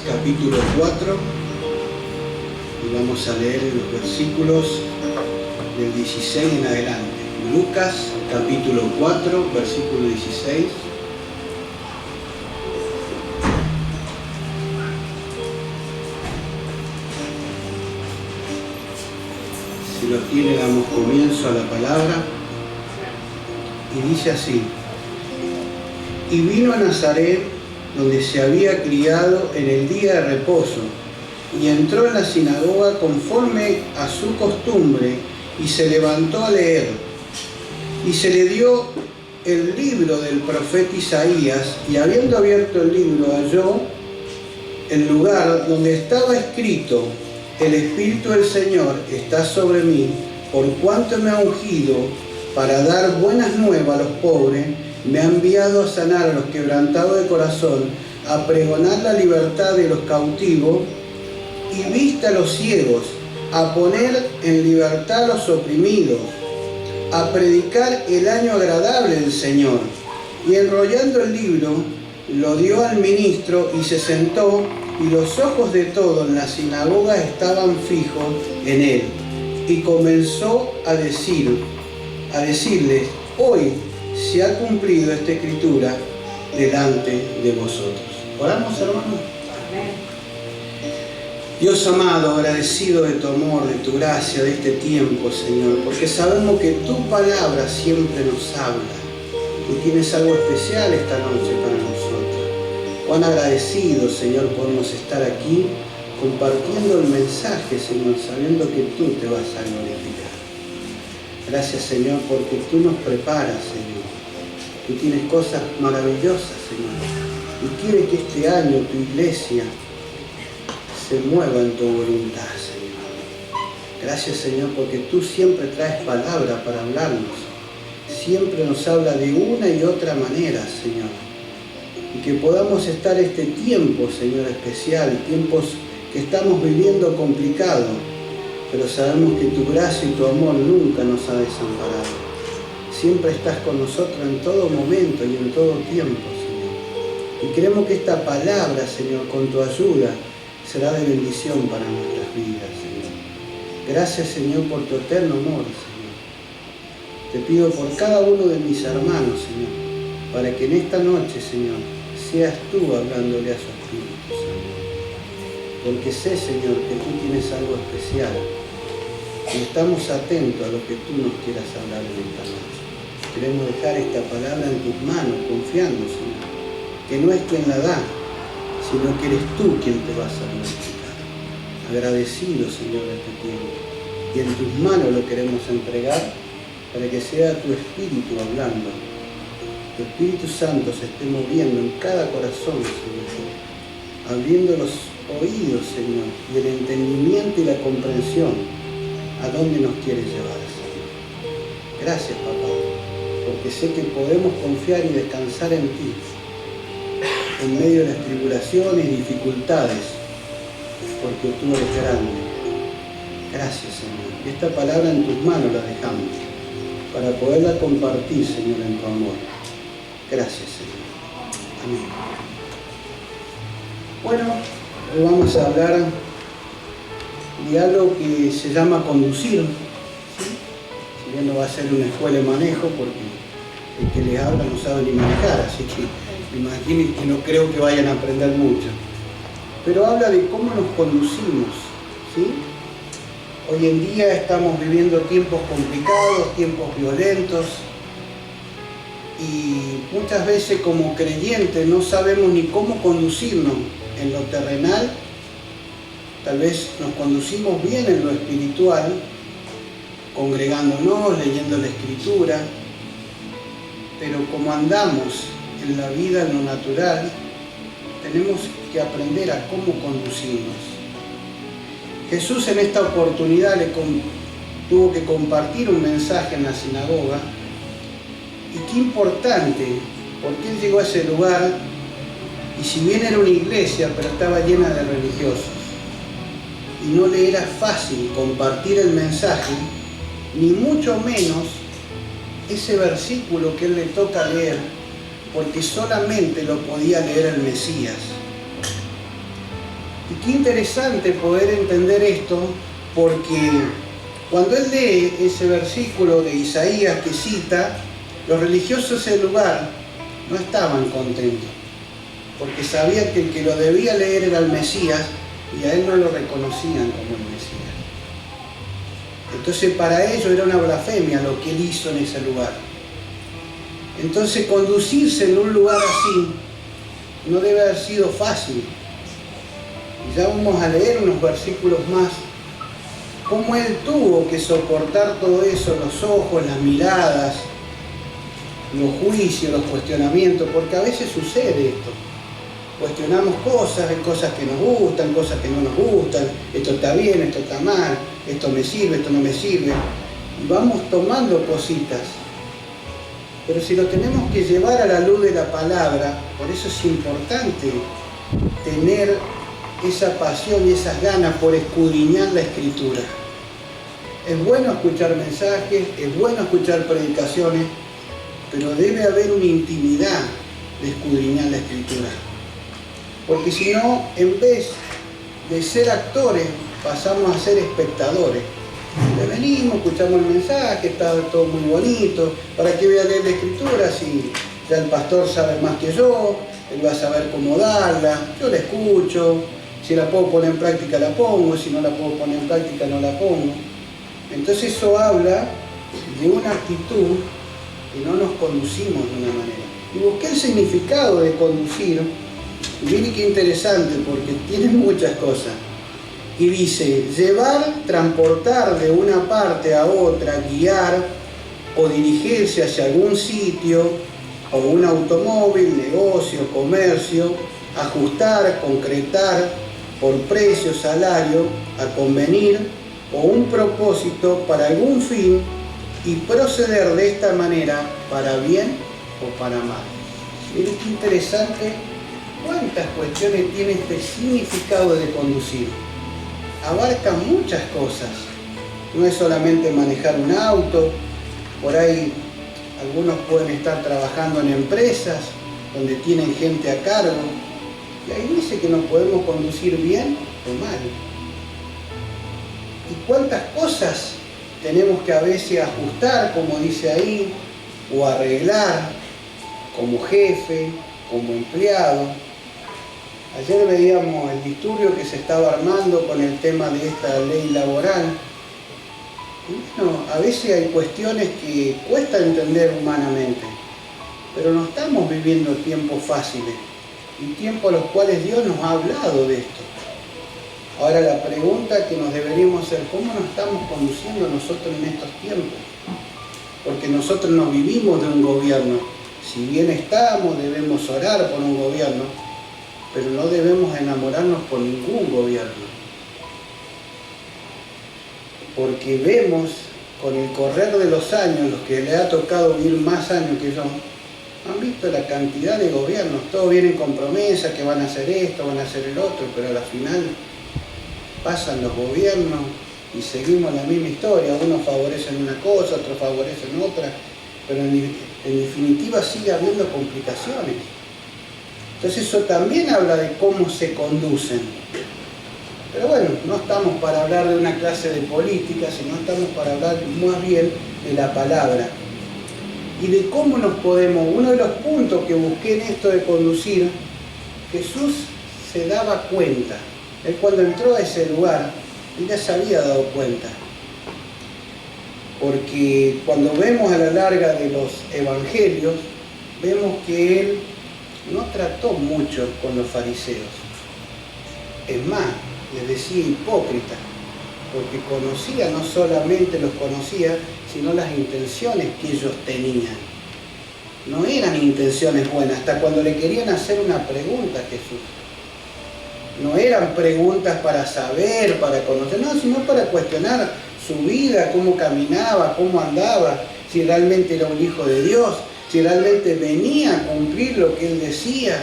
capítulo 4 y vamos a leer los versículos del 16 en adelante. Lucas capítulo 4, versículo 16. Si lo tiene, damos comienzo a la palabra y dice así: y vino a Nazaret, donde se había criado, en el día de reposo, y entró en la sinagoga conforme a su costumbre, y se levantó a leer. Y se le dio el libro del profeta Isaías, y habiendo abierto el libro, halló el lugar donde estaba escrito: el Espíritu del Señor está sobre mí, por cuanto me ha ungido para dar buenas nuevas a los pobres, me ha enviado a sanar a los quebrantados de corazón, a pregonar la libertad de los cautivos y vista a los ciegos, a poner en libertad a los oprimidos, a predicar el año agradable del Señor. Y enrollando el libro, lo dio al ministro y se sentó, y los ojos de todos en la sinagoga estaban fijos en él. Y comenzó a decirles: hoy se ha cumplido esta escritura delante de vosotros. Oramos, hermanos. Dios amado, agradecido de tu amor, de tu gracia, de este tiempo, Señor, porque sabemos que tu palabra siempre nos habla. Tú tienes algo especial esta noche para nosotros. Cuán agradecidos, Señor, podemos estar aquí compartiendo el mensaje, Señor, sabiendo que tú te vas a glorificar. Gracias, Señor, porque tú nos preparas, Señor. Tú tienes cosas maravillosas, Señor. Y quieres que este año tu iglesia se mueva en tu voluntad, Señor. Gracias, Señor, porque tú siempre traes palabra para hablarnos. Siempre nos habla de una y otra manera, Señor. Y que podamos estar este tiempo, Señor, especial, tiempos que estamos viviendo complicados, pero sabemos que tu gracia y tu amor nunca nos ha desamparado. Siempre estás con nosotros en todo momento y en todo tiempo, Señor. Y creemos que esta palabra, Señor, con tu ayuda, será de bendición para nuestras vidas, Señor. Gracias, Señor, por tu eterno amor, Señor. Te pido por cada uno de mis hermanos, Señor, para que en esta noche, Señor, seas tú hablándole a su espíritu, Señor. Porque sé, Señor, que tú tienes algo especial y estamos atentos a lo que tú nos quieras hablar en esta noche. Queremos dejar esta palabra en tus manos, confiando, Señor, que no es quien la da, sino que eres tú quien te vas a glorificar. Agradecido, Señor, de este tiempo. Y en tus manos lo queremos entregar para que sea tu Espíritu hablando. Tu Espíritu Santo se esté moviendo en cada corazón, Señor. Abriendo los oídos, Señor, y el entendimiento y la comprensión a dónde nos quieres llevar, Señor. Gracias, papá, porque sé que podemos confiar y descansar en ti en medio de las tribulaciones y dificultades, porque tú eres grande. Gracias, Señor. Esta palabra en tus manos la dejamos para poderla compartir, Señor, en tu amor. Gracias, Señor. Amén. Bueno, hoy vamos a hablar de algo que se llama conducir. ¿Sí? Si bien no va a ser una escuela de manejo, porque el que les habla no sabe ni manejar, así que imaginen que no creo que vayan a aprender mucho. Pero habla de cómo nos conducimos, ¿sí? Hoy en día estamos viviendo tiempos complicados, tiempos violentos, y muchas veces como creyentes no sabemos ni cómo conducirnos en lo terrenal. Tal vez nos conducimos bien en lo espiritual, congregándonos, leyendo la Escritura, pero como andamos en la vida, en lo natural, tenemos que aprender a cómo conducirnos. Jesús en esta oportunidad tuvo que compartir un mensaje en la sinagoga, y qué importante, porque él llegó a ese lugar, y si bien era una iglesia, pero estaba llena de religiosos, y no le era fácil compartir el mensaje, ni mucho menos ese versículo que él le toca leer, porque solamente lo podía leer el Mesías. Y qué interesante poder entender esto, porque cuando él lee ese versículo de Isaías que cita, los religiosos del lugar no estaban contentos, porque sabían que el que lo debía leer era el Mesías, y a él no lo reconocían como el Mesías. Entonces para ellos era una blasfemia lo que él hizo en ese lugar. Entonces conducirse en un lugar así no debe haber sido fácil. Y ya vamos a leer unos versículos más, cómo él tuvo que soportar todo eso, los ojos, las miradas, los juicios, los cuestionamientos, porque a veces sucede esto. Cuestionamos cosas, hay cosas que nos gustan, cosas que no nos gustan, esto está bien, esto está mal, esto me sirve, esto no me sirve, y vamos tomando cositas. Pero si lo tenemos que llevar a la luz de la palabra, por eso es importante tener esa pasión y esas ganas por escudriñar la Escritura. Es bueno escuchar mensajes, es bueno escuchar predicaciones, pero debe haber una intimidad de escudriñar la Escritura. Porque si no, en vez de ser actores, pasamos a ser espectadores. Le venimos, escuchamos el mensaje, está todo muy bonito. ¿Para qué voy a leer la Escritura si ya el pastor sabe más que yo? Él va a saber cómo darla, yo la escucho, si la puedo poner en práctica la pongo, si no la puedo poner en práctica no la pongo. Entonces eso habla de una actitud que no nos conducimos de una manera. Y busqué el significado de conducir. Y miren qué interesante, porque tiene muchas cosas. Y dice, llevar, transportar de una parte a otra, guiar o dirigirse hacia algún sitio, o un automóvil, negocio, comercio, ajustar, concretar, por precio, salario, a convenir, o un propósito para algún fin, y proceder de esta manera para bien o para mal. Miren qué interesante. ¿Cuántas cuestiones tiene este significado de conducir? Abarca muchas cosas. No es solamente manejar un auto. Por ahí algunos pueden estar trabajando en empresas donde tienen gente a cargo. Y ahí dice que nos podemos conducir bien o mal. ¿Y cuántas cosas tenemos que a veces ajustar, como dice ahí, o arreglar como jefe, como empleado? Ayer veíamos el disturbio que se estaba armando con el tema de esta ley laboral. Y bueno, a veces hay cuestiones que cuesta entender humanamente, pero no estamos viviendo tiempos fáciles y tiempos a los cuales Dios nos ha hablado de esto. Ahora la pregunta que nos deberíamos hacer, ¿cómo nos estamos conduciendo nosotros en estos tiempos? Porque nosotros no vivimos de un gobierno. Si bien estamos, debemos orar por un gobierno, pero no debemos enamorarnos por ningún gobierno. Porque vemos con el correr de los años, los que le ha tocado vivir más años que yo, han visto la cantidad de gobiernos. Todos vienen con promesas que van a hacer esto, van a hacer el otro, pero al final pasan los gobiernos y seguimos la misma historia. Unos favorecen una cosa, otros favorecen otra, pero en definitiva sigue habiendo complicaciones. Entonces eso también habla de cómo se conducen. Pero bueno, no estamos para hablar de una clase de política, sino estamos para hablar más bien de la palabra. Y de cómo nos podemos, uno de los puntos que busqué en esto de conducir, Jesús se daba cuenta. Él cuando entró a ese lugar, él ya se había dado cuenta. Porque cuando vemos a la larga de los evangelios, vemos que él no trató mucho con los fariseos. Es más, les decía hipócrita, porque conocía, no solamente los conocía, sino las intenciones que ellos tenían. No eran intenciones buenas, hasta cuando le querían hacer una pregunta a Jesús. No eran preguntas para saber, para conocer, no, sino para cuestionar su vida, cómo caminaba, cómo andaba, si realmente era un hijo de Dios, si realmente venía a cumplir lo que él decía.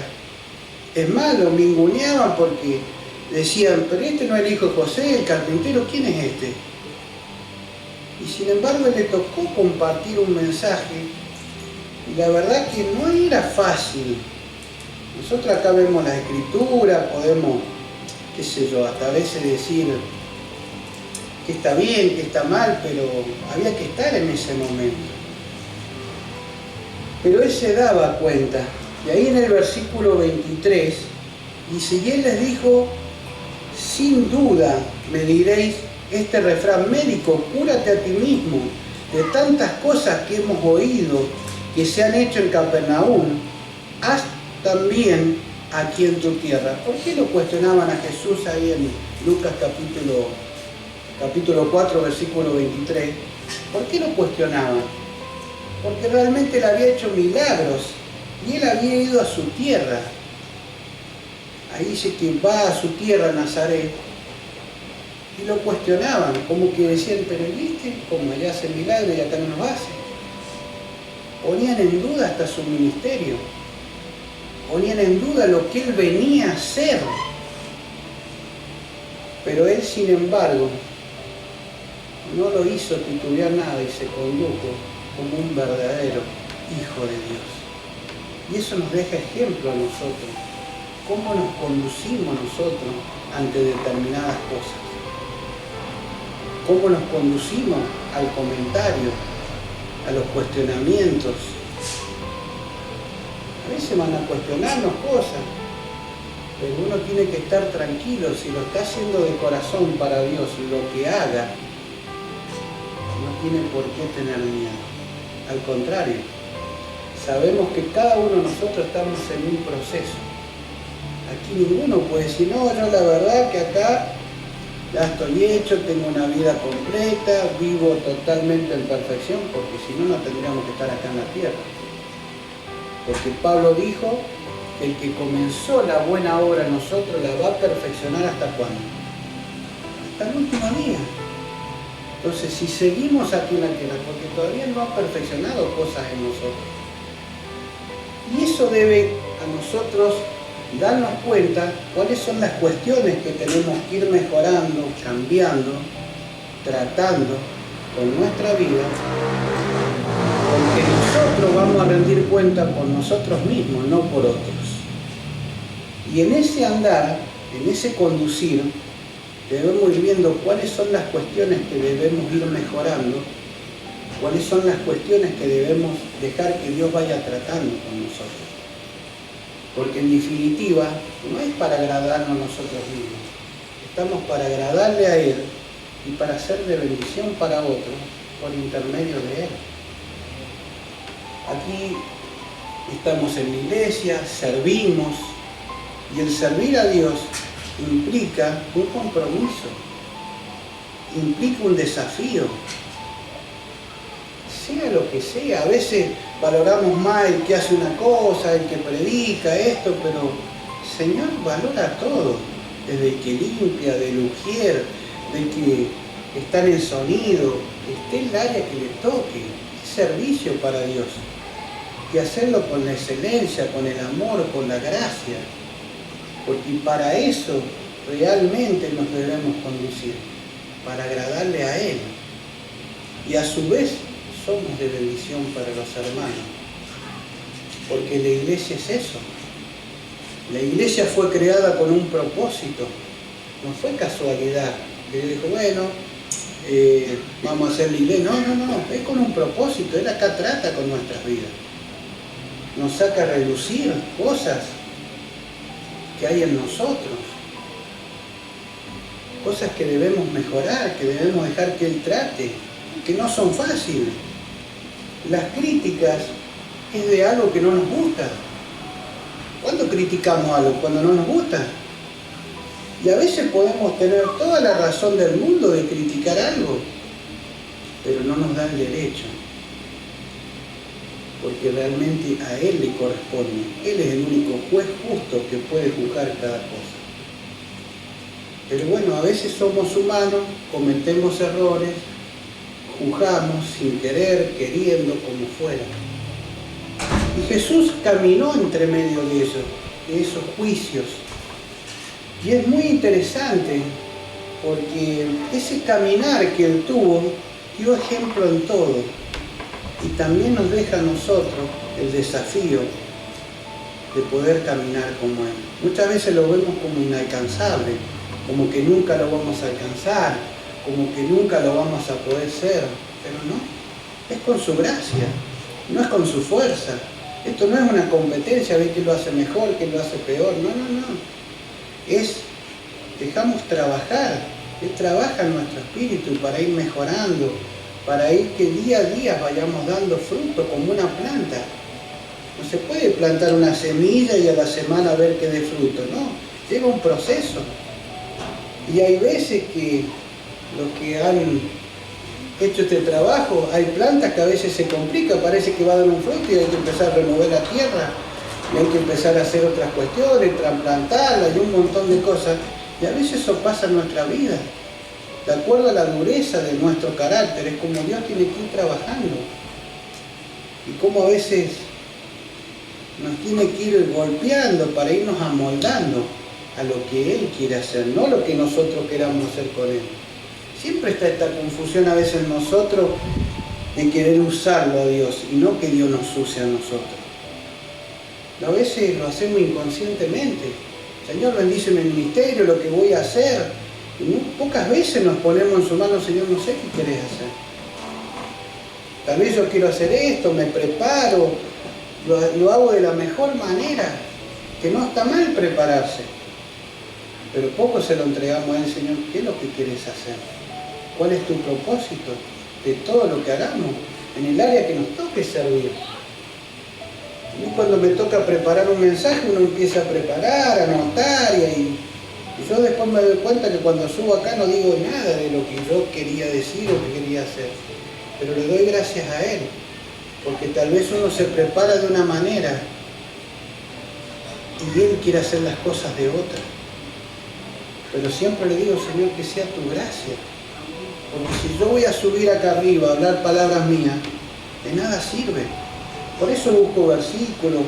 Es más, lo minguneaban porque decían, pero este no es el hijo de José, el carpintero, ¿quién es este? Y sin embargo le tocó compartir un mensaje, y la verdad que no era fácil. Nosotros acá vemos la escritura, podemos qué sé yo, hasta a veces decir que está bien, que está mal, pero había que estar en ese momento. Pero él se daba cuenta, y ahí en el versículo 23, dice, y él les dijo, sin duda me diréis este refrán, médico, cúrate a ti mismo, de tantas cosas que hemos oído que se han hecho en Capernaum, haz también aquí en tu tierra. ¿Por qué lo cuestionaban a Jesús ahí en Lucas capítulo 4, versículo 23? ¿Por qué lo cuestionaban? Porque realmente él había hecho milagros y él había ido a su tierra. Ahí dice que va a su tierra, Nazaret, y lo cuestionaban, como que decían, pero ¿viste? Como allá hace milagros y acá no los hace. Ponían en duda hasta su ministerio, ponían en duda lo que él venía a hacer. Pero él, sin embargo, no lo hizo titubear nada y se condujo como un verdadero hijo de Dios. Y eso nos deja ejemplo a nosotros, cómo nos conducimos nosotros ante determinadas cosas, cómo nos conducimos al comentario, a los cuestionamientos. A veces van a cuestionarnos cosas, pero uno tiene que estar tranquilo. Si lo está haciendo de corazón para Dios, lo que haga, no tiene por qué tener miedo. Al contrario, sabemos que cada uno de nosotros estamos en un proceso. Aquí ninguno puede decir, no, yo la verdad que acá ya estoy hecho, tengo una vida completa, vivo totalmente en perfección, porque si no, no tendríamos que estar acá en la tierra. Porque Pablo dijo que el que comenzó la buena obra en nosotros la va a perfeccionar ¿hasta cuándo? Hasta el último día. Entonces, si seguimos aquí en la tierra, porque todavía no ha perfeccionado cosas en nosotros. Y eso debe a nosotros darnos cuenta cuáles son las cuestiones que tenemos que ir mejorando, cambiando, tratando con nuestra vida, porque nosotros vamos a rendir cuenta por nosotros mismos, no por otros. Y en ese andar, en ese conducir, debemos ir viendo cuáles son las cuestiones que debemos ir mejorando, cuáles son las cuestiones que debemos dejar que Dios vaya tratando con nosotros. Porque en definitiva, no es para agradarnos a nosotros mismos, estamos para agradarle a Él y para ser de bendición para otros por intermedio de Él. Aquí estamos en la iglesia, servimos, y el servir a Dios implica un compromiso, implica un desafío, sea lo que sea. A veces valoramos más el que hace una cosa, el que predica esto, pero el Señor valora todo, desde el que limpia, del ujier, del que está en el sonido, esté en el área que le toque, es servicio para Dios, y hacerlo con la excelencia, con el amor, con la gracia, porque para eso realmente nos debemos conducir, para agradarle a Él, y a su vez somos de bendición para los hermanos, porque la iglesia es eso. La iglesia fue creada con un propósito, no fue casualidad, que dijo, bueno, vamos a hacer la iglesia. No, es con un propósito. Él acá trata con nuestras vidas, nos saca a relucir cosas que hay en nosotros, cosas que debemos mejorar, que debemos dejar que Él trate, que no son fáciles. Las críticas es de algo que no nos gusta. ¿Cuándo criticamos algo? Cuando no nos gusta. Y a veces podemos tener toda la razón del mundo de criticar algo, pero no nos da el derecho, porque realmente a Él le corresponde. Él es el único juez justo que puede juzgar cada cosa. Pero bueno, a veces somos humanos, cometemos errores, juzgamos sin querer, queriendo, como fuera. Y Jesús caminó entre medio de esos juicios. Y es muy interesante porque ese caminar que Él tuvo dio ejemplo en todo. Y también nos deja a nosotros el desafío de poder caminar como Él. Muchas veces lo vemos como inalcanzable, como que nunca lo vamos a alcanzar, como que nunca lo vamos a poder ser, pero no, es con su gracia, no es con su fuerza. Esto no es una competencia, ver quién lo hace mejor, quién lo hace peor, no. Es, dejamos trabajar, Él trabaja en nuestro espíritu para ir mejorando, para ir que día a día vayamos dando fruto como una planta. No se puede plantar una semilla y a la semana ver que dé fruto, no, lleva un proceso. Y hay veces que los que han hecho este trabajo, hay plantas que a veces se complica, parece que va a dar un fruto y hay que empezar a remover la tierra, y hay que empezar a hacer otras cuestiones, trasplantarla y un montón de cosas. Y a veces eso pasa en nuestra vida, de acuerdo a la dureza de nuestro carácter, es como Dios tiene que ir trabajando. Y como a veces nos tiene que ir golpeando para irnos amoldando a lo que Él quiere hacer, no lo que nosotros queramos hacer con Él. Siempre está esta confusión a veces en nosotros de querer usarlo a Dios y no que Dios nos use a nosotros. A veces lo hacemos inconscientemente. Señor, bendíceme el ministerio, lo que voy a hacer. Y pocas veces nos ponemos en su mano, Señor, no sé qué querés hacer. Tal vez yo quiero hacer esto, me preparo, lo hago de la mejor manera, que no está mal prepararse. Pero poco se lo entregamos a Él, Señor, ¿qué es lo que quieres hacer? ¿Cuál es tu propósito de todo lo que hagamos en el área que nos toque servir? Y cuando me toca preparar un mensaje, uno empieza a preparar, a anotar, y yo después me doy cuenta que cuando subo acá no digo nada de lo que yo quería decir o que quería hacer. Pero le doy gracias a Él, porque tal vez uno se prepara de una manera y Él quiere hacer las cosas de otra. Pero siempre le digo, Señor, que sea tu gracia. Porque si yo voy a subir acá arriba a hablar palabras mías, de nada sirve. Por eso busco versículos,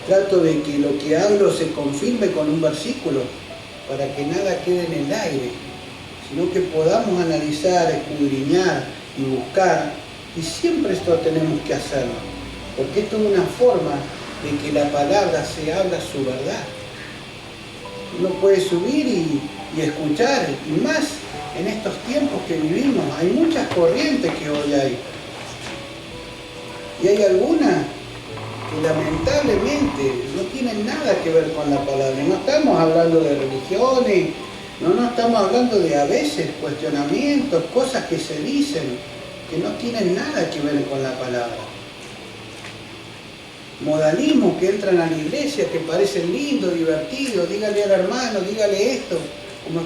trato de que lo que hablo se confirme con un versículo, para que nada quede en el aire, sino que podamos analizar, escudriñar y buscar, y siempre esto tenemos que hacerlo, porque esto es una forma de que la palabra se habla su verdad. Uno puede subir y escuchar, y más en estos tiempos que vivimos, hay muchas corrientes que hoy hay. Y hay algunas que lamentablemente no tienen nada que ver con la palabra. No estamos hablando de religiones, no estamos hablando de a veces cuestionamientos, cosas que se dicen que no tienen nada que ver con la palabra. Modalismos que entran a la iglesia, que parecen lindos, divertidos, dígale al hermano, dígale esto.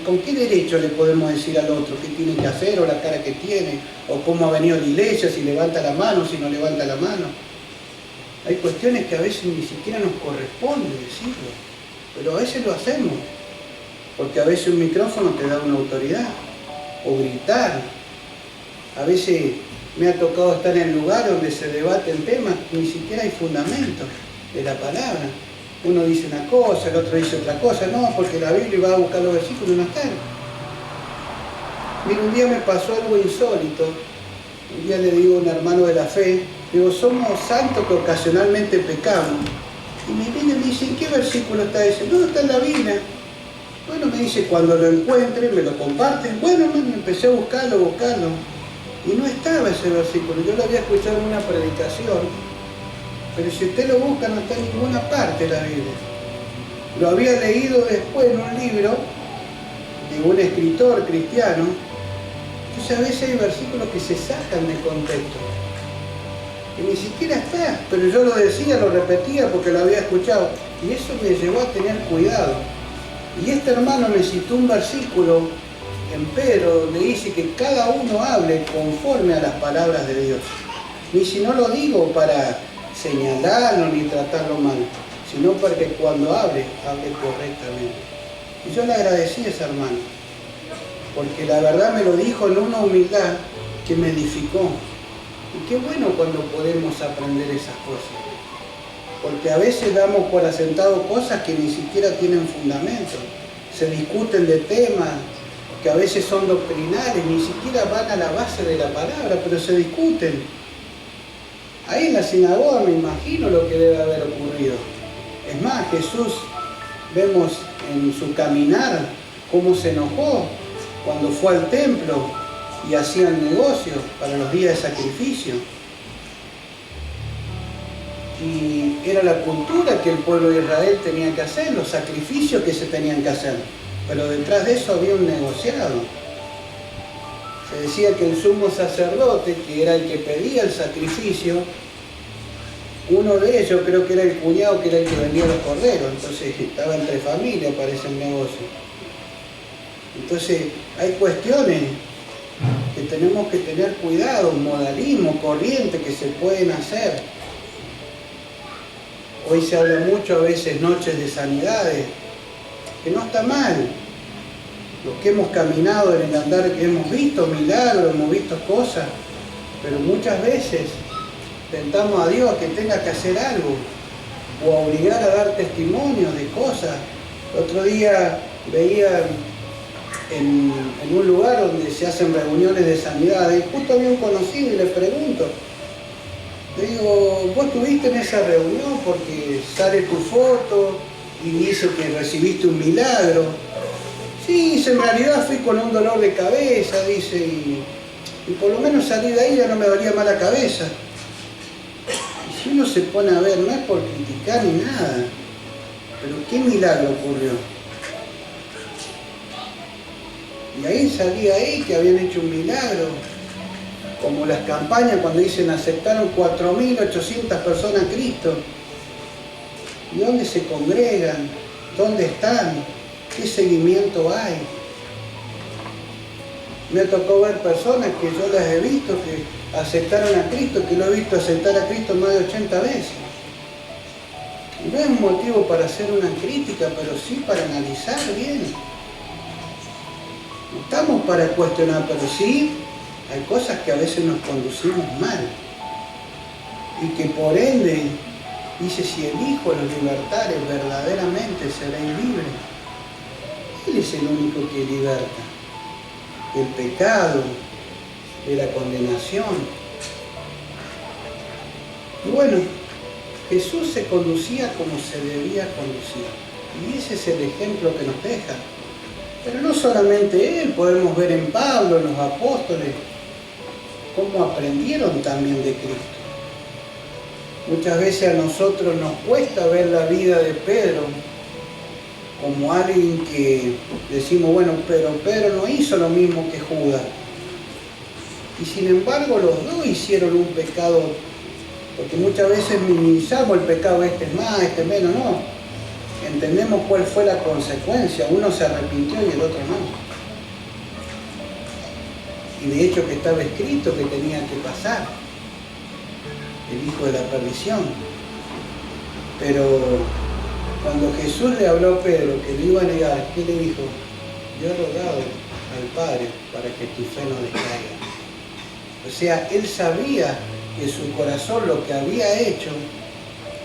¿Con qué derecho le podemos decir al otro qué tiene que hacer o la cara que tiene? O cómo ha venido a la iglesia, si levanta la mano, si no levanta la mano. Hay cuestiones que a veces ni siquiera nos corresponde decirlo, pero a veces lo hacemos, porque a veces un micrófono te da una autoridad, o gritar. A veces me ha tocado estar en lugares donde se debaten temas que ni siquiera hay fundamento de la palabra. Uno dice una cosa, el otro dice otra cosa, no, porque la Biblia va a buscar los versículos y no están. Mira, un día me pasó algo insólito. Un día le digo a un hermano de la fe, digo, somos santos que ocasionalmente pecamos. Y me viene y me dice, ¿en qué versículo está ese? No, está en la Biblia. Bueno, me dice, cuando lo encuentre, me lo comparten. Bueno, hermano, empecé a buscarlo. Y no estaba ese versículo. Yo lo había escuchado en una predicación. Pero si usted lo busca, no está en ninguna parte de la Biblia. Lo había leído después en un libro de un escritor cristiano. Entonces a veces hay versículos que se sacan de contexto, que ni siquiera está, pero yo lo decía, lo repetía porque lo había escuchado, y eso me llevó a tener cuidado. Y este hermano me citó un versículo en Pedro, donde dice que cada uno hable conforme a las palabras de Dios. Y si no lo digo para señalarlo ni tratarlo mal, sino para que cuando hable correctamente. Y yo le agradecí a ese hermano, porque la verdad me lo dijo en una humildad que me edificó. Y qué bueno cuando podemos aprender esas cosas, porque a veces damos por asentado cosas que ni siquiera tienen fundamento. Se discuten de temas que a veces son doctrinales, ni siquiera van a la base de la palabra, pero se discuten. Ahí en la sinagoga me imagino lo que debe haber ocurrido. Es más, Jesús, vemos en su caminar, cómo se enojó cuando fue al templo y hacían negocios para los días de sacrificio. Y era la cultura que el pueblo de Israel tenía que hacer, los sacrificios que se tenían que hacer. Pero detrás de eso había un negociado. Se decía que el sumo sacerdote, que era el que pedía el sacrificio, uno de ellos creo que era el cuñado, que era el que vendía los corderos. Entonces estaba entre familia, parece el negocio. Entonces hay cuestiones que tenemos que tener cuidado, modalismo, corriente que se pueden hacer. Hoy se habla mucho a veces noches de sanidades, que no está mal. Los que hemos caminado en el andar, que hemos visto milagros, hemos visto cosas, pero muchas veces tentamos a Dios a que tenga que hacer algo o a obligar a dar testimonios de cosas. El otro día veía en un lugar donde se hacen reuniones de sanidad, y justo había un conocido y le pregunto, le digo, ¿vos estuviste en esa reunión? Porque sale tu foto y dice que recibiste un milagro. Sí, dice, en realidad fui con un dolor de cabeza, dice, y por lo menos salí de ahí ya no me dolía más la cabeza. Y si uno se pone a ver, no es por criticar ni nada, pero ¿qué milagro ocurrió? Y ahí salía ahí que habían hecho un milagro, como las campañas cuando dicen aceptaron 4.800 personas a Cristo. ¿Y dónde se congregan? ¿Dónde están? ¿Qué seguimiento hay? Me ha tocado ver personas que yo las he visto que aceptaron a Cristo, que lo he visto aceptar a Cristo más de 80 veces. Y no es un motivo para hacer una crítica, pero sí para analizar bien. No estamos para cuestionar, pero sí hay cosas que a veces nos conducimos mal. Y que por ende, dice, si el Hijo los libertare, verdaderamente seréis libres. Él es el único que liberta del pecado, de la condenación. Y bueno, Jesús se conducía como se debía conducir. Y ese es el ejemplo que nos deja. Pero no solamente Él, podemos ver en Pablo, en los apóstoles, cómo aprendieron también de Cristo. Muchas veces a nosotros nos cuesta ver la vida de Pedro como alguien que decimos, bueno, pero Pedro no hizo lo mismo que Judas. Y sin embargo los dos hicieron un pecado, porque muchas veces minimizamos el pecado, este es más, este es menos, no. Entendemos cuál fue la consecuencia, uno se arrepintió y el otro no. Y de hecho que estaba escrito que tenía que pasar, el hijo de la perdición. Pero cuando Jesús le habló a Pedro que lo iba a negar, ¿qué le dijo? Yo he rogado al Padre para que tu fe no decaiga. O sea, él sabía que su corazón lo que había hecho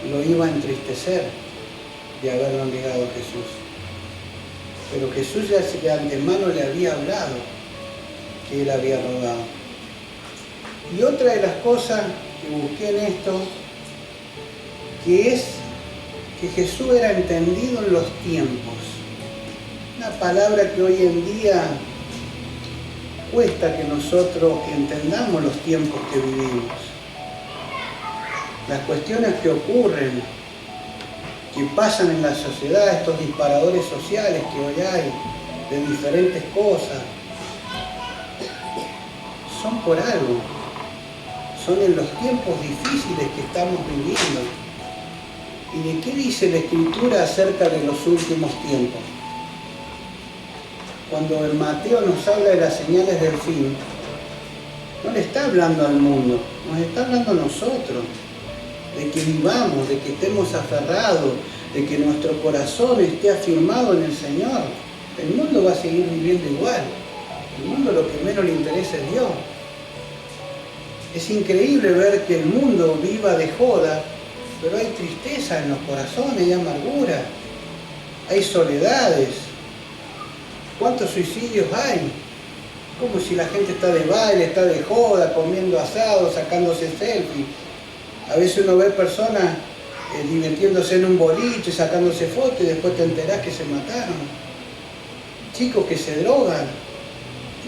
lo iba a entristecer de haberlo negado a Jesús. Pero Jesús ya de antemano le había hablado que él había rogado. Y otra de las cosas que busqué en esto, que es que Jesús era entendido en los tiempos. Una palabra que hoy en día cuesta que nosotros entendamos los tiempos que vivimos. Las cuestiones que ocurren, que pasan en la sociedad, estos disparadores sociales que hoy hay, de diferentes cosas, son por algo. Son en los tiempos difíciles que estamos viviendo. ¿Y de qué dice la Escritura acerca de los últimos tiempos? Cuando en Mateo nos habla de las señales del fin, no le está hablando al mundo, nos está hablando a nosotros, de que vivamos, de que estemos aferrados, de que nuestro corazón esté afirmado en el Señor. El mundo va a seguir viviendo igual. El mundo lo que menos le interesa es Dios. Es increíble ver que el mundo viva de joda, pero hay tristeza en los corazones, hay amargura, hay soledades. ¿Cuántos suicidios hay? Como si la gente está de baile, está de joda, comiendo asado, sacándose selfies. A veces uno ve personas divirtiéndose en un boliche, sacándose fotos y después te enterás que se mataron. chicos que se drogan.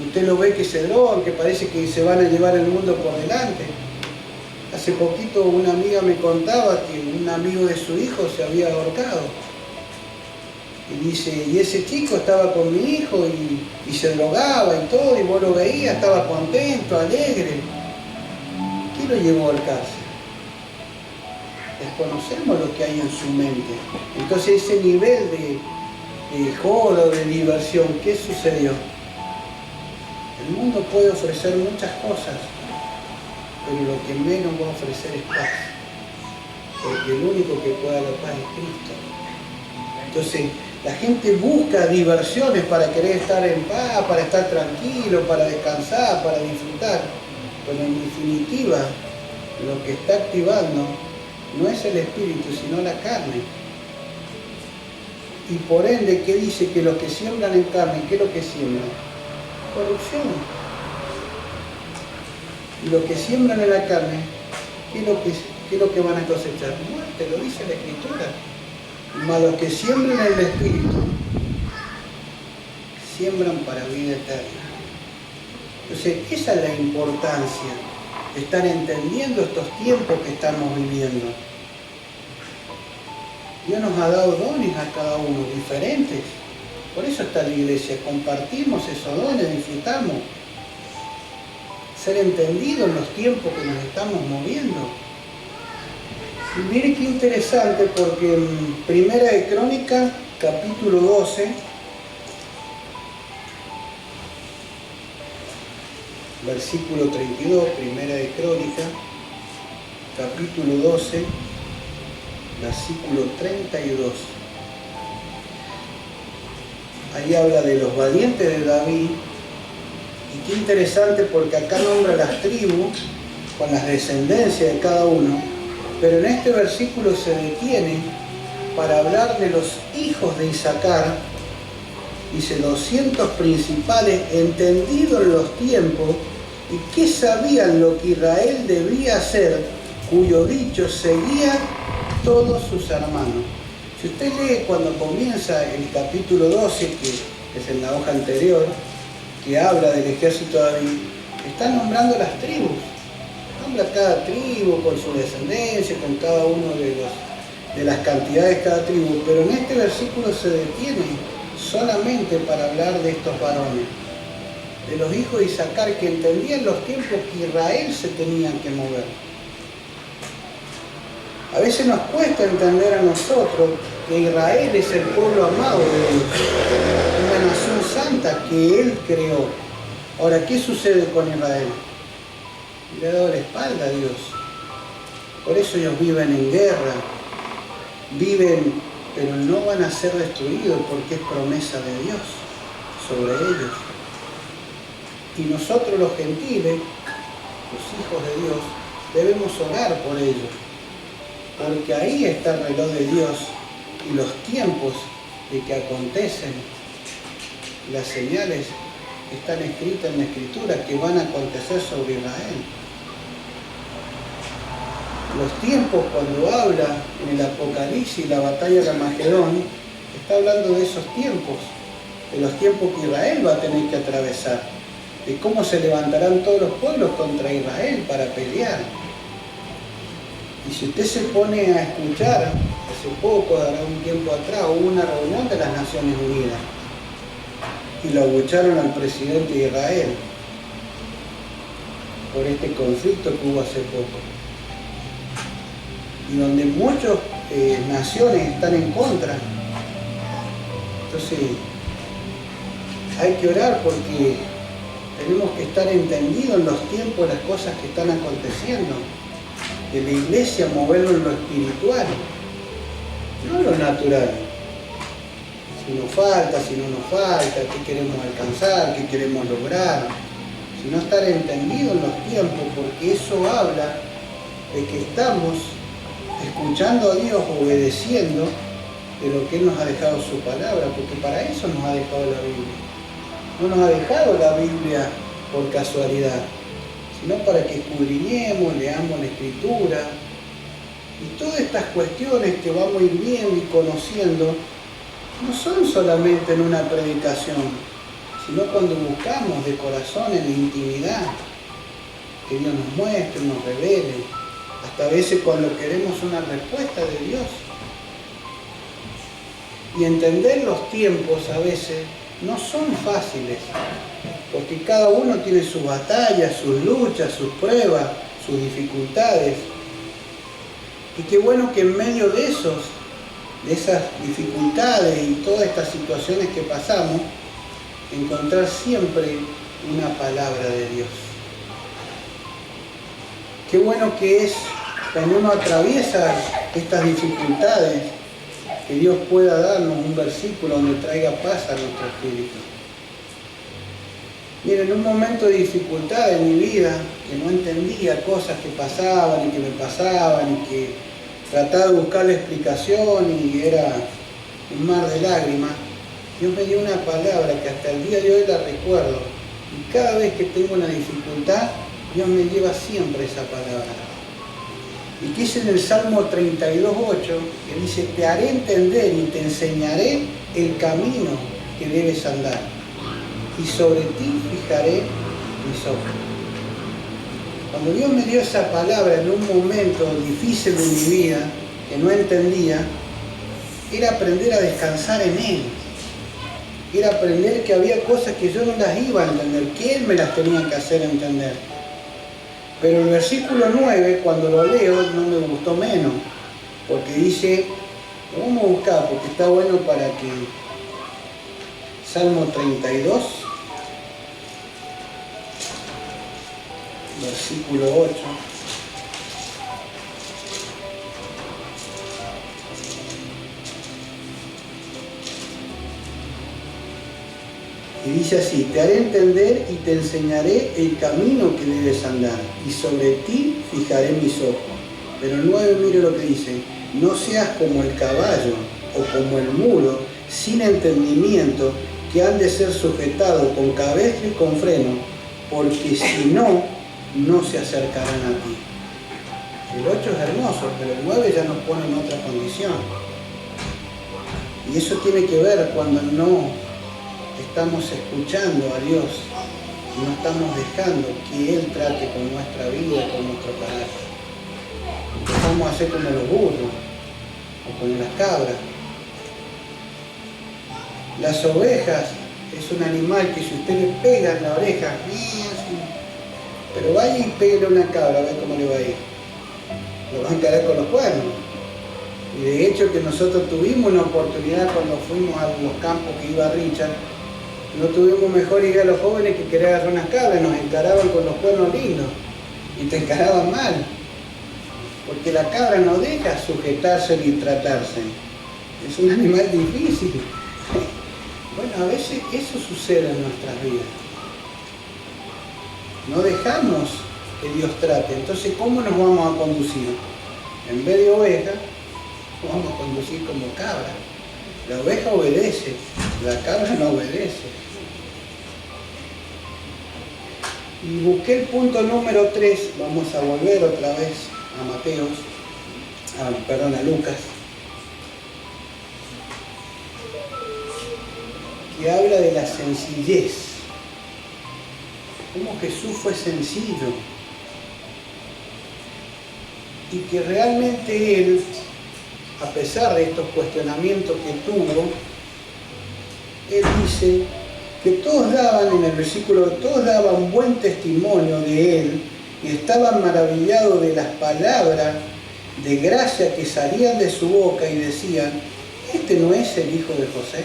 Usted lo ve que se drogan, que parece que se van a llevar el mundo por delante. Hace poquito una amiga me contaba que un amigo de su hijo se había ahorcado. Y dice, y ese chico estaba con mi hijo y se drogaba y todo, y vos lo veías, estaba contento, alegre. ¿Qué lo llevó al cárcel? Desconocemos lo que hay en su mente. Entonces ese nivel de joda, de diversión, ¿qué sucedió? El mundo puede ofrecer muchas cosas, pero lo que menos va a ofrecer es paz, porque el único que puede dar la paz es Cristo. Entonces la gente busca diversiones para querer estar en paz, para estar tranquilo, para descansar, para disfrutar, pero en definitiva lo que está activando no es el espíritu, sino la carne. Y por ende, ¿qué dice? Que los que siembran en carne, ¿qué es lo que siembran? Corrupción. Y los que siembran en la carne, ¿qué es lo que van a cosechar? Muerte, lo dice la Escritura. Mas los que siembran en el Espíritu, siembran para vida eterna. Entonces, esa es la importancia de estar entendiendo estos tiempos que estamos viviendo. Dios nos ha dado dones a cada uno, diferentes. Por eso está la iglesia, compartimos esos dones, disfrutamos. Ser entendidos en los tiempos que nos estamos moviendo. Y mire qué interesante, porque en Primera de Crónicas, capítulo 12, versículo 32, Primera de Crónicas, capítulo 12, versículo 32. Ahí habla de los valientes de David, y qué interesante porque acá nombra las tribus con las descendencias de cada uno, pero en este versículo se detiene para hablar de los hijos de Isaacar. Dice 200 principales entendidos en los tiempos y que sabían lo que Israel debía hacer, cuyo dicho seguían todos sus hermanos. Si usted lee cuando comienza el capítulo 12, que es en la hoja anterior, que habla del ejército de David, está nombrando las tribus. Nombra cada tribu con su descendencia, con cada uno de las cantidades de cada tribu, pero en este versículo se detiene solamente para hablar de estos varones, de los hijos de Isaacar, que entendían los tiempos que Israel se tenía que mover. A veces nos cuesta entender a nosotros que Israel es el pueblo amado de Dios, una nación santa que Él creó. Ahora, ¿qué sucede con Israel? Le ha dado la espalda a Dios. Por eso ellos viven en guerra, viven, pero no van a ser destruidos porque es promesa de Dios sobre ellos. Y nosotros los gentiles, los hijos de Dios, debemos orar por ellos, porque ahí está el reloj de Dios y los tiempos de que acontecen. Las señales están escritas en la Escritura que van a acontecer sobre Israel. Los tiempos, cuando habla en el Apocalipsis, la batalla de Armagedón, está hablando de esos tiempos, de los tiempos que Israel va a tener que atravesar, de cómo se levantarán todos los pueblos contra Israel para pelear. Y si usted se pone a escuchar, hace poco, dará un tiempo atrás, hubo una reunión de las Naciones Unidas y lo abucharon al presidente de Israel por este conflicto que hubo hace poco, y donde muchas naciones están en contra. Entonces hay que orar porque tenemos que estar entendidos en los tiempos de las cosas que están aconteciendo, de la iglesia moverlo en lo espiritual, no en lo natural. Si nos falta, si no nos falta, qué queremos alcanzar, qué queremos lograr, sino estar entendido en los tiempos, porque eso habla de que estamos escuchando a Dios, obedeciendo de lo que Él nos ha dejado su palabra, porque para eso nos ha dejado la Biblia. No nos ha dejado la Biblia por casualidad, sino para que escudriñemos, leamos la Escritura y todas estas cuestiones que vamos a ir viendo y conociendo, no son solamente en una predicación, sino cuando buscamos de corazón en la intimidad, que Dios nos muestre, nos revele, hasta a veces cuando queremos una respuesta de Dios. Y entender los tiempos a veces no son fáciles, porque cada uno tiene sus batallas, sus luchas, sus pruebas, sus dificultades. Y qué bueno que en medio de esas dificultades y todas estas situaciones que pasamos, encontrar siempre una palabra de Dios. Qué bueno que es cuando uno atraviesa estas dificultades, que Dios pueda darnos un versículo donde traiga paz a nuestro espíritu. Miren, en un momento de dificultad en mi vida, que no entendía cosas que pasaban y que me pasaban y que trataba de buscar la explicación y era un mar de lágrimas, Dios me dio una palabra que hasta el día de hoy la recuerdo. Y cada vez que tengo una dificultad, Dios me lleva siempre esa palabra. Y que dice en el Salmo 32:8, que dice: te haré entender y te enseñaré el camino que debes andar, y sobre ti fijaré mis ojos. Cuando Dios me dio esa palabra en un momento difícil de mi vida, que no entendía, era aprender a descansar en Él. Era aprender que había cosas que yo no las iba a entender, que Él me las tenía que hacer entender. Pero el versículo 9, cuando lo leo, no me gustó menos, porque dice, lo vamos a buscar porque está bueno para que... Salmo 32, versículo 8. Y dice así: te haré entender y te enseñaré el camino que debes andar, y sobre ti fijaré mis ojos. Pero el 9, mire lo que dice: no seas como el caballo o como el mulo, sin entendimiento, que han de ser sujetados con cabestro y con freno, porque si no, no se acercarán a ti. El 8 es hermoso, pero el 9 ya nos pone en otra condición. Y eso tiene que ver cuando no estamos escuchando a Dios y no estamos dejando que Él trate con nuestra vida, con nuestro carácter. Empezamos a hacer como los burros o como las cabras. Las ovejas es un animal que si usted le pega en la oreja, pero vaya y pégale una cabra, a ver cómo le va a ir. Lo va a encarar con los cuernos. Y de hecho que nosotros tuvimos una oportunidad cuando fuimos a los campos que iba Richard, no tuvimos mejor idea los jóvenes que querer agarrar unas cabras, nos encaraban con los cuernos lindos y te encaraban mal, porque la cabra no deja sujetarse ni tratarse, es un animal difícil. Bueno, a veces eso sucede en nuestras vidas, no dejamos que Dios trate. Entonces, ¿cómo nos vamos a conducir? En vez de oveja, nos vamos a conducir como cabra. La oveja obedece, la cabra no obedece. Y busqué el punto número 3, vamos a volver otra vez a Lucas, que habla de la sencillez, cómo Jesús fue sencillo y que realmente Él, a pesar de estos cuestionamientos que tuvo, Él dice que todos daban, en el versículo, todos daban buen testimonio de Él y estaban maravillados de las palabras de gracia que salían de su boca y decían: ¿este no es el hijo de José?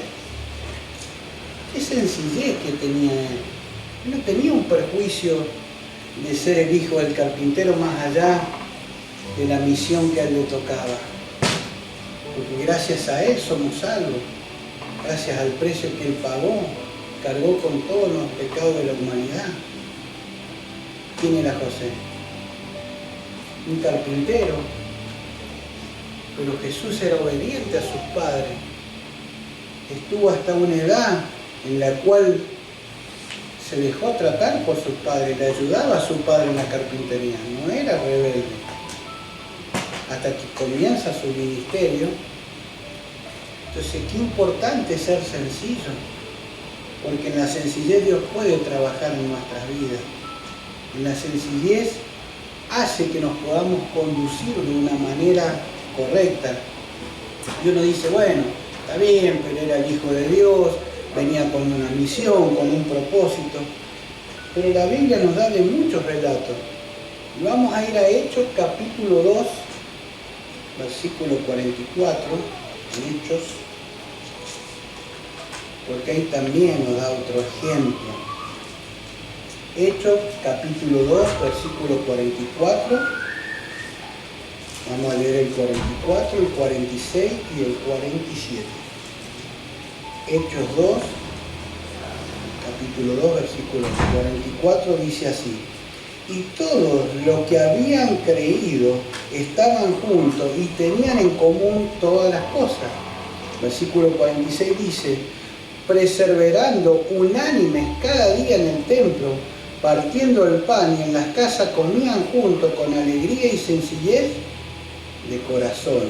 Qué sencillez que tenía Él. Él no tenía un perjuicio de ser el hijo del carpintero más allá de la misión que a Él le tocaba. Porque gracias a Él somos salvos, gracias al precio que Él pagó, cargó con todos los pecados de la humanidad. ¿Quién era José? Un carpintero, pero Jesús era obediente a sus padres. Estuvo hasta una edad en la cual se dejó tratar por sus padres, le ayudaba a su padre en la carpintería, no era rebelde. Hasta que comienza su ministerio Entonces, qué importante es ser sencillo, porque en la sencillez Dios puede trabajar en nuestras vidas. En la sencillez hace que nos podamos conducir de una manera correcta. Y uno dice, bueno, está bien, pero era el Hijo de Dios, venía con una misión, con un propósito. Pero la Biblia nos da de muchos relatos. Y vamos a ir a Hechos capítulo 2, versículo 44, Hechos, porque ahí también nos da otro ejemplo. Hechos capítulo 2, versículo 44. Vamos a leer el 44, el 46 y el 47. Hechos 2, capítulo 2, versículo 44 dice así: y todos los que habían creído estaban juntos y tenían en común todas las cosas. Versículo 46 dice: perseverando unánimes cada día en el templo, partiendo el pan y en las casas comían juntos con alegría y sencillez de corazón,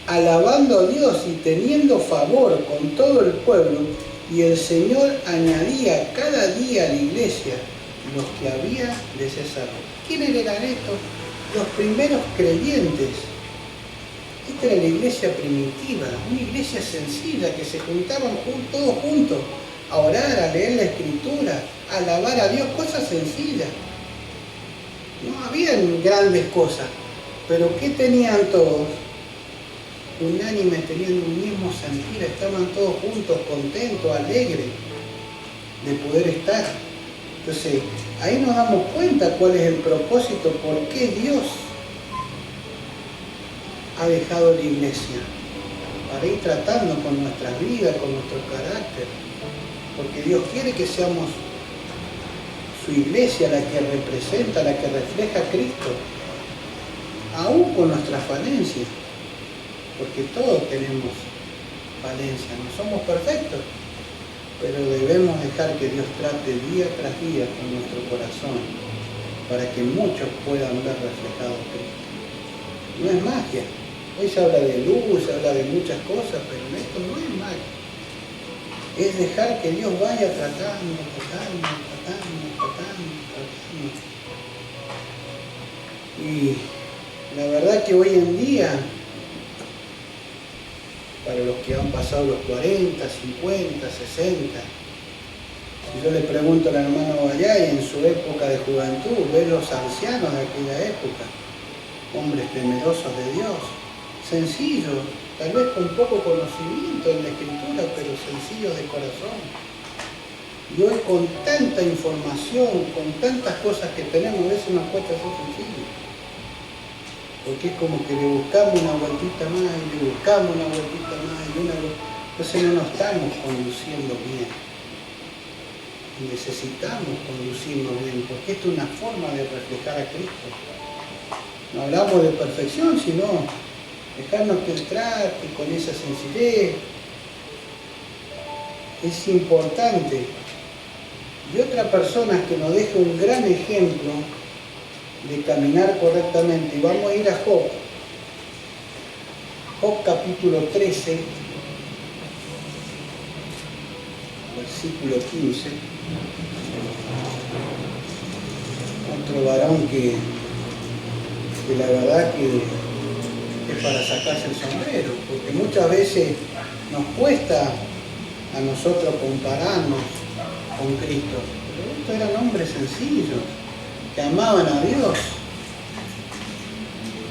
alabando a Dios y teniendo favor con todo el pueblo, y el Señor añadía cada día a la iglesia los que había de ser salvos. ¿Quiénes eran estos? Los primeros creyentes. Esta era la iglesia primitiva, una iglesia sencilla que se juntaban todos juntos a orar, a leer la Escritura, a alabar a Dios, cosas sencillas. No habían grandes cosas, pero ¿qué tenían todos? Unánimes, teniendo un mismo sentir, estaban todos juntos, contentos, alegres de poder estar. Entonces, ahí nos damos cuenta cuál es el propósito, por qué Dios ha dejado la iglesia, para ir tratando con nuestras vidas, con nuestro carácter, porque Dios quiere que seamos su iglesia, la que representa, la que refleja a Cristo, aún con nuestras falencias, porque todos tenemos falencias, no somos perfectos, pero debemos dejar que Dios trate día tras día con nuestro corazón, para que muchos puedan ver reflejado a Cristo. No es magia. Hoy se habla de luz, se habla de muchas cosas, pero esto no es magia. Es dejar que Dios vaya tratando. Y la verdad que hoy en día, para los que han pasado los 40, 50, 60, si yo le pregunto al hermano Bayay en su época de juventud, ve los ancianos de aquella época, hombres temerosos de Dios, sencillos, tal vez con poco conocimiento en la Escritura, pero sencillos de corazón. Y hoy con tanta información, con tantas cosas que tenemos, a veces nos cuesta ser sencillos. Porque es como que le buscamos una vueltita más, y le buscamos una vueltita más, y entonces no nos estamos conduciendo bien. Y necesitamos conducirnos bien, porque esto es una forma de reflejar a Cristo. No hablamos de perfección, sino dejarnos que Él trate con esa sencillez. Es importante. Y otra persona que nos deja un gran ejemplo de caminar correctamente. Y vamos a ir a Job. Job capítulo 13, versículo 15. Otro varón que la verdad que es para sacarse el sombrero, porque muchas veces nos cuesta a nosotros compararnos con Cristo. Pero estos eran hombres sencillos, que amaban a Dios.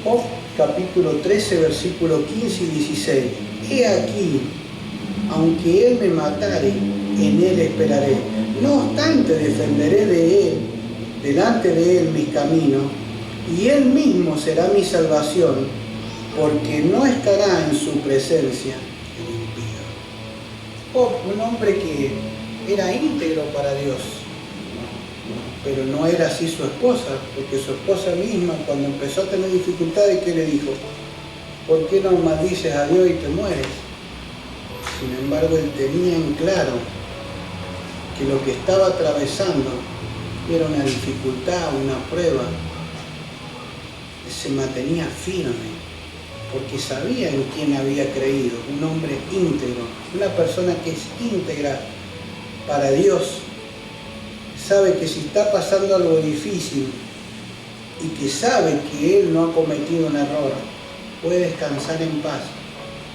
Job capítulo 13, versículo 15 y 16. He aquí, aunque Él me matare, en Él esperaré. No obstante, defenderé de Él, delante de Él mis caminos, y Él mismo será mi salvación, porque no estará en su presencia el impío. Job, un hombre que era íntegro para Dios, pero no era así su esposa, porque su esposa misma, cuando empezó a tener dificultades, ¿qué le dijo? ¿Por qué no maldices a Dios y te mueres? Sin embargo, él tenía en claro que lo que estaba atravesando era una dificultad, una prueba. Se mantenía firme, porque sabía en quién había creído, un hombre íntegro, una persona que es íntegra para Dios. Sabe que si está pasando algo difícil y que sabe que él no ha cometido un error, puede descansar en paz,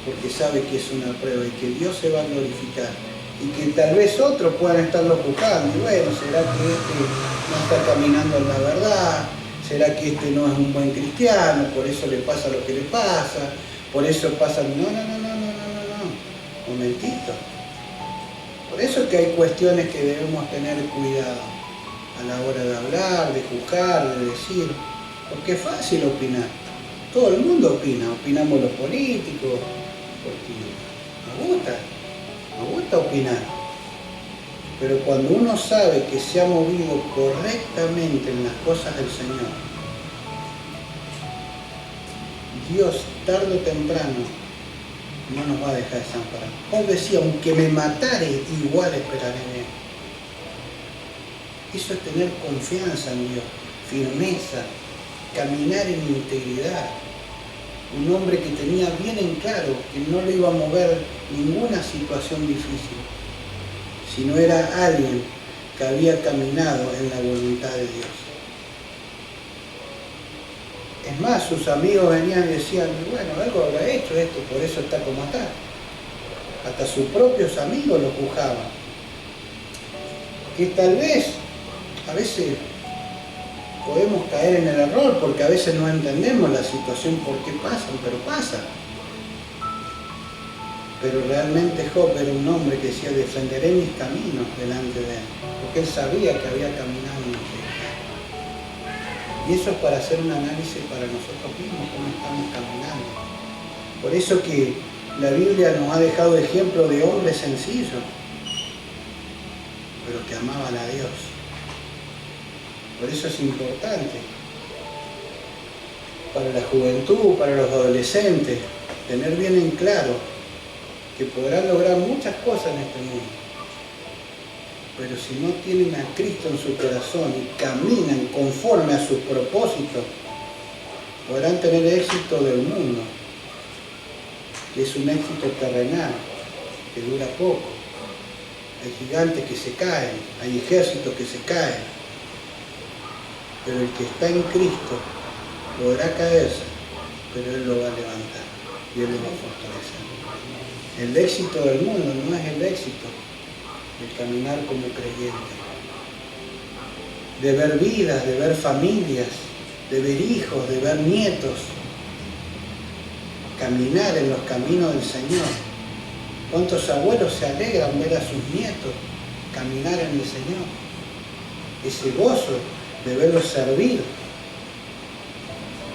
porque sabe que es una prueba y que Dios se va a glorificar. Y que tal vez otros puedan estarlo buscando. Y bueno, ¿será que este no está caminando en la verdad? ¿Será que este no es un buen cristiano? Por eso le pasa lo que le pasa. Por eso pasa... No. Momentito. Por eso es que hay cuestiones que debemos tener cuidado a la hora de hablar, de juzgar, de decir. Porque es fácil opinar. Todo el mundo opina. Opinamos los políticos. Porque nos gusta opinar, pero cuando uno sabe que se ha movido correctamente en las cosas del Señor, Dios tarde o temprano no nos va a dejar desamparados. Paul decía, aunque me matare, igual esperaré en Él. Eso es tener confianza en Dios, firmeza, caminar en integridad. Un hombre que tenía bien en claro que no le iba a mover ninguna situación difícil, sino era alguien que había caminado en la voluntad de Dios. Es más, sus amigos venían y decían, bueno, algo habrá hecho esto, por eso está como está. Hasta sus propios amigos lo juzgaban. Que tal vez, a veces, podemos caer en el error porque a veces no entendemos la situación por qué pasan, pero pasa. Pero realmente Job era un hombre que decía, defenderé mis caminos delante de él, porque él sabía que había caminado en integridad. Y eso es para hacer un análisis para nosotros mismos, cómo estamos caminando. Por eso que la Biblia nos ha dejado ejemplo de hombres sencillos, pero que amaban a Dios. Por eso es importante para la juventud, para los adolescentes, tener bien en claro que podrán lograr muchas cosas en este mundo. Pero si no tienen a Cristo en su corazón y caminan conforme a sus propósitos, podrán tener éxito del mundo, que es un éxito terrenal, que dura poco. Hay gigantes que se caen, hay ejércitos que se caen. Pero el que está en Cristo podrá caerse, pero Él lo va a levantar y Él lo va a fortalecer. El éxito del mundo no es el éxito de caminar como creyente, de ver vidas, de ver familias, de ver hijos, de ver nietos, caminar en los caminos del Señor. ¿Cuántos abuelos se alegran ver a sus nietos caminar en el Señor? Ese gozo de verlos servir.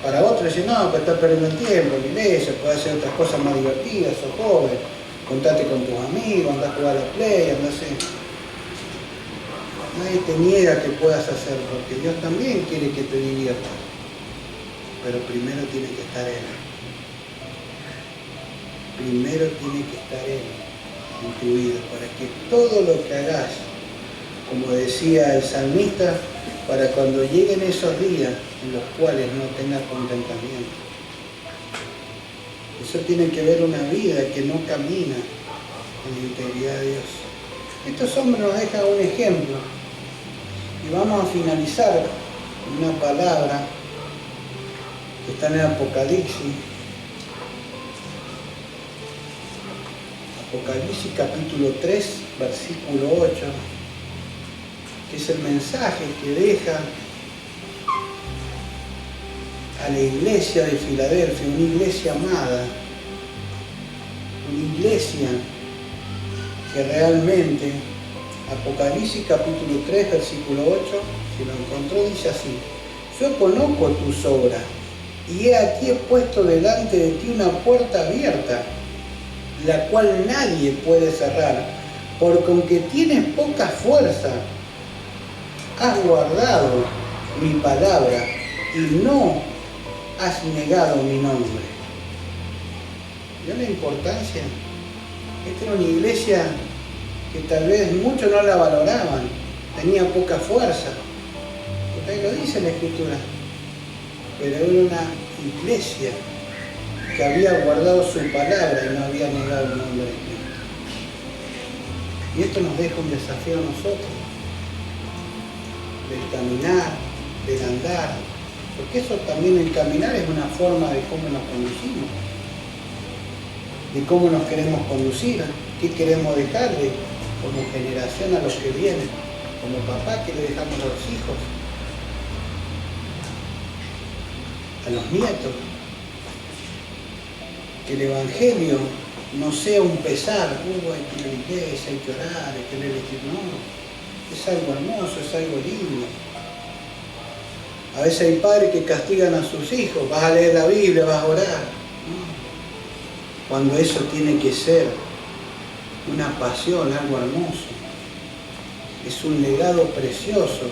Para otros dicen, no, pues estás perdiendo el tiempo en la iglesia, puedes hacer otras cosas más divertidas, sos joven, contate con tus amigos, andás a jugar a la play, andás a... Nadie te niega que puedas hacer, porque Dios también quiere que te diviertas. Pero primero tiene que estar Él. Primero tiene que estar Él incluido, para que todo lo que hagas, como decía el salmista, para cuando lleguen esos días en los cuales no tengas contentamiento. Eso tiene que ver una vida que no camina en la integridad de Dios. Estos hombres nos dejan un ejemplo y vamos a finalizar con una palabra que está en el Apocalipsis. Apocalipsis capítulo 3, versículo 8. Que es el mensaje que deja a la iglesia de Filadelfia, una iglesia amada, una iglesia que realmente, Apocalipsis capítulo 3, versículo 8, si lo encontró, dice así: yo conozco tus obras, y he aquí he puesto delante de ti una puerta abierta, la cual nadie puede cerrar, porque aunque tienes poca fuerza, has guardado mi palabra y no has negado mi nombre. ¿Vio la importancia? Esta era una iglesia que tal vez muchos no la valoraban, tenía poca fuerza, porque ahí lo dice la Escritura, pero era una iglesia que porque había guardado su palabra y no había negado el nombre de Cristo. Y esto nos deja un desafío a nosotros, del caminar, del andar, porque eso también, el caminar, es una forma de cómo nos conducimos, de cómo nos queremos conducir, qué queremos dejarle como generación a los que vienen, como papá, que le dejamos a los hijos, a los nietos. Que el Evangelio no sea un pesar, hay que ir a la iglesia, hay que orar, hay que leer el libro. No, es algo hermoso, es algo lindo. A veces hay padres que castigan a sus hijos, vas a leer la Biblia, vas a orar. No. Cuando eso tiene que ser una pasión, algo hermoso. Es un legado precioso,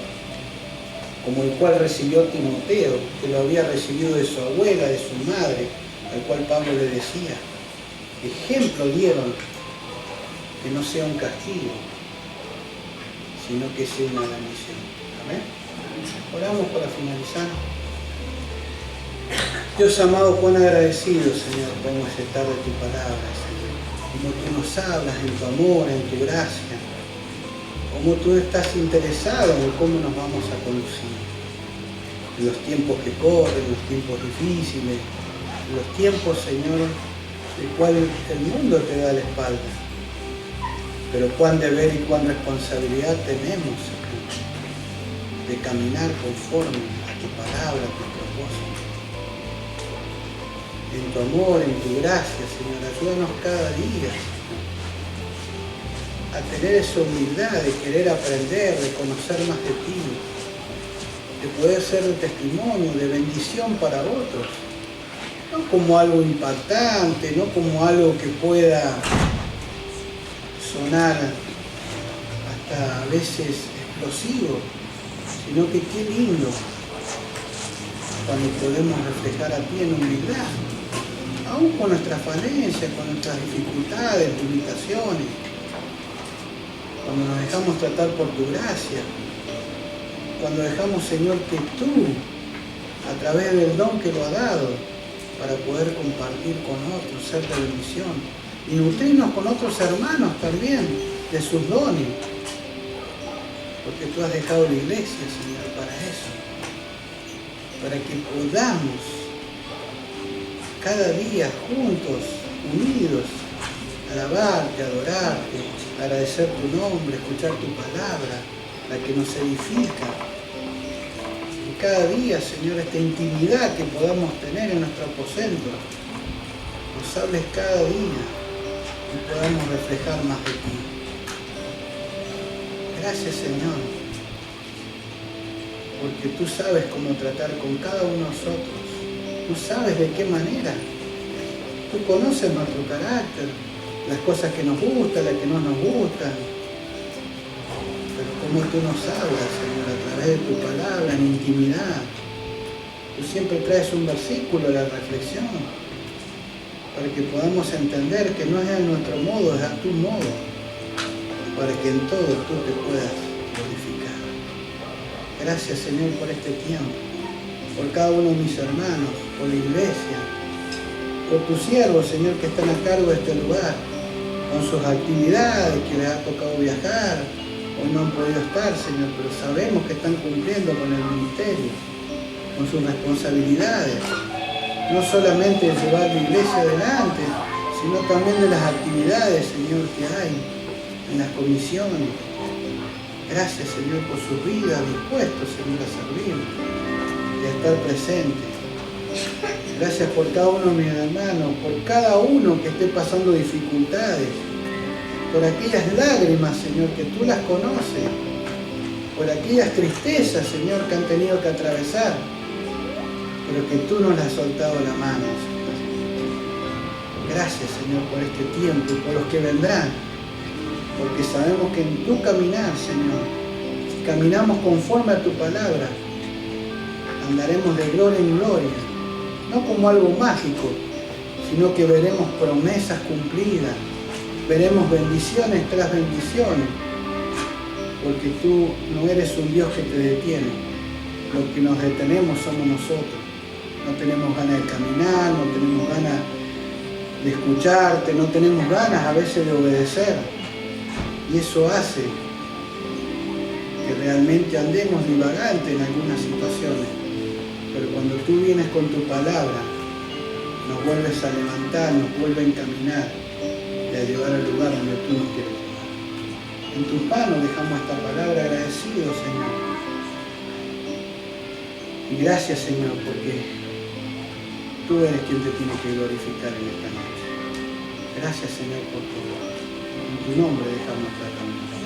como el cual recibió Timoteo, que lo había recibido de su abuela, de su madre, al cual Pablo le decía, ejemplo dieron, que no sea un castigo, sino que sea una bendición. Amén. Oramos para finalizar. Dios amado, cuán agradecido, Señor, podemos estar de tu palabra, Señor. Como tú nos hablas en tu amor, en tu gracia. Como tú estás interesado en cómo nos vamos a conducir. En los tiempos que corren, en los tiempos difíciles, en los tiempos, Señor, el cual el mundo te da la espalda. Pero cuán deber y cuán responsabilidad tenemos, Señor, de caminar conforme a tu palabra, a tu propósito. En tu amor, en tu gracia, Señor, ayúdanos cada día a tener esa humildad de querer aprender, de conocer más de ti, de poder ser de testimonio, de bendición para otros. No como algo impactante, no como algo que pueda sonar hasta a veces explosivo, sino que qué lindo cuando podemos reflejar a ti en humildad, aún con nuestras falencias, con nuestras dificultades, limitaciones, cuando nos dejamos tratar por tu gracia, cuando dejamos, Señor, que tú, a través del don que lo ha dado, para poder compartir con otros, ser de bendición, y nutrirnos con otros hermanos también de sus dones, porque tú has dejado la iglesia, Señor, para eso, para que podamos cada día juntos, unidos, alabarte, adorarte, agradecer tu nombre, escuchar tu palabra, la que nos edifica. Y cada día, Señor, esta intimidad que podamos tener en nuestro aposento, nos hables cada día y podamos reflejar más de ti. Gracias, Señor, porque tú sabes cómo tratar con cada uno de nosotros. Tú sabes de qué manera. Tú conoces nuestro carácter, las cosas que nos gustan, las que no nos gustan. Pero cómo tú nos hablas, Señor, a través de tu palabra, en intimidad. Tú siempre traes un versículo a la reflexión, para que podamos entender que no es a nuestro modo, es a tu modo, para que en todo tú te puedas glorificar. Gracias, Señor, por este tiempo, por cada uno de mis hermanos, por la iglesia, por tus siervos, Señor, que están a cargo de este lugar, con sus actividades, que les ha tocado viajar, hoy no han podido estar, Señor, pero sabemos que están cumpliendo con el ministerio, con sus responsabilidades, no solamente de llevar la iglesia adelante, sino también de las actividades, Señor, que hay en las comisiones. Gracias, Señor, por sus vidas, dispuestos, Señor, a servir y a estar presentes. Gracias por cada uno de mis hermanos, por cada uno que esté pasando dificultades, por aquellas lágrimas, Señor, que tú las conoces, por aquellas tristezas, Señor, que han tenido que atravesar, pero que tú nos las has soltado la mano, Señor. Gracias, Señor, por este tiempo y por los que vendrán, porque sabemos que en tu caminar, Señor, si caminamos conforme a tu palabra, andaremos de gloria en gloria, no como algo mágico, sino que veremos promesas cumplidas, veremos bendiciones tras bendiciones, porque tú no eres un Dios que te detiene. Lo que nos detenemos somos nosotros. No tenemos ganas de caminar, no tenemos ganas de escucharte, no tenemos ganas a veces de obedecer. Y eso hace que realmente andemos divagantes en algunas situaciones. Pero cuando tú vienes con tu palabra, nos vuelves a levantar, nos vuelve a encaminar y a llevar al lugar donde tú nos quieres llevar. En tus manos dejamos esta palabra agradecidos, Señor. Y gracias, Señor, porque tú eres quien te tiene que glorificar en esta noche. Gracias, Señor, por todo. En tu nombre dejamos esta reunión.